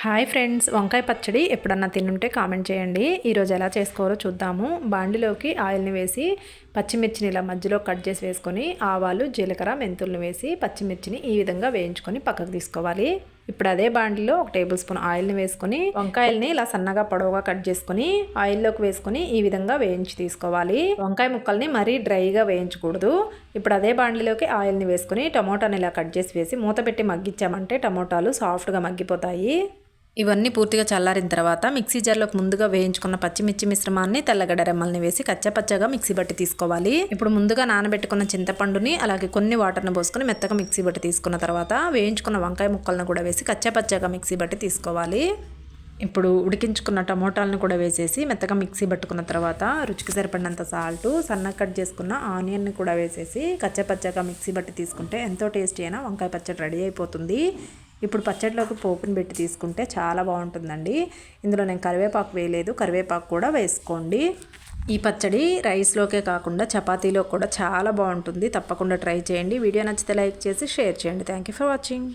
Hi friends, వంకాయ పచ్చడి ఎప్పుడన్నా తినుంటే కామెంట్ చేయండి. ఈరోజు ఎలా చేసుకోవాలో చూద్దాము. బాండిలోకి ఆయిల్ని వేసి పచ్చిమిర్చిని ఇలా మధ్యలో కట్ చేసి వేసుకొని ఆవాలు, జీలకర్ర, మెంతులను వేసి పచ్చిమిర్చిని ఈ విధంగా వేయించుకొని పక్కకు తీసుకోవాలి. ఇప్పుడు అదే బాండిలో 1 టేబుల్ స్పూన్ ఆయిల్ని వేసుకొని వంకాయల్ని ఇలా సన్నగా పొడవుగా కట్ చేసుకొని ఆయిల్లోకి వేసుకొని ఈ విధంగా వేయించి తీసుకోవాలి. వంకాయ ముక్కల్ని మరీ డ్రైగా వేయించకూడదు. ఇప్పుడు అదే బాండిలోకి ఆయిల్ని వేసుకొని టమోటాని ఇలా కట్ చేసి వేసి మూత పెట్టి మగ్గించామంటే టమోటాలు సాఫ్ట్గా మగ్గిపోతాయి. ఇవన్నీ పూర్తిగా చల్లారిన తర్వాత మిక్సీ జార్లోకి ముందుగా వేయించుకున్న పచ్చిమిర్చి మిశ్రమాన్ని తెల్లగడ్డ రెమ్మల్ని వేసి కచ్చపచ్చగా మిక్సీ బట్టి తీసుకోవాలి. ఇప్పుడు ముందుగా నానబెట్టుకున్న చింతపండుని అలాగే కొన్ని వాటర్ని పోసుకొని మెత్తగా మిక్సీ బట్టి తీసుకున్న తర్వాత వేయించుకున్న వంకాయ ముక్కలను కూడా వేసి కచ్చపచ్చగా మిక్సీ బట్టి తీసుకోవాలి. ఇప్పుడు ఉడికించుకున్న టమోటాలను కూడా వేసేసి మెత్తగా మిక్సీ పట్టుకున్న తర్వాత రుచికి సరిపడినంత సాల్టు, సన్నగా కట్ చేసుకున్న ఆనియన్ని కూడా వేసేసి కచ్చపచ్చగా మిక్సీ బట్టి తీసుకుంటే ఎంతో టేస్టీ అయినా వంకాయ పచ్చడి రెడీ అయిపోతుంది. ఇప్పుడు పచ్చడిలోకి పోపుని పెట్టి తీసుకుంటే చాలా బాగుంటుందండి. ఇందులో నేను కరివేపాకు వేయలేదు, కరివేపాకు కూడా వేసుకోండి. ఈ పచ్చడి రైస్లోకే కాకుండా చపాతీలో కూడా చాలా బాగుంటుంది. తప్పకుండా ట్రై చేయండి. వీడియో నచ్చితే లైక్ చేసి షేర్ చేయండి. Thank you for watching.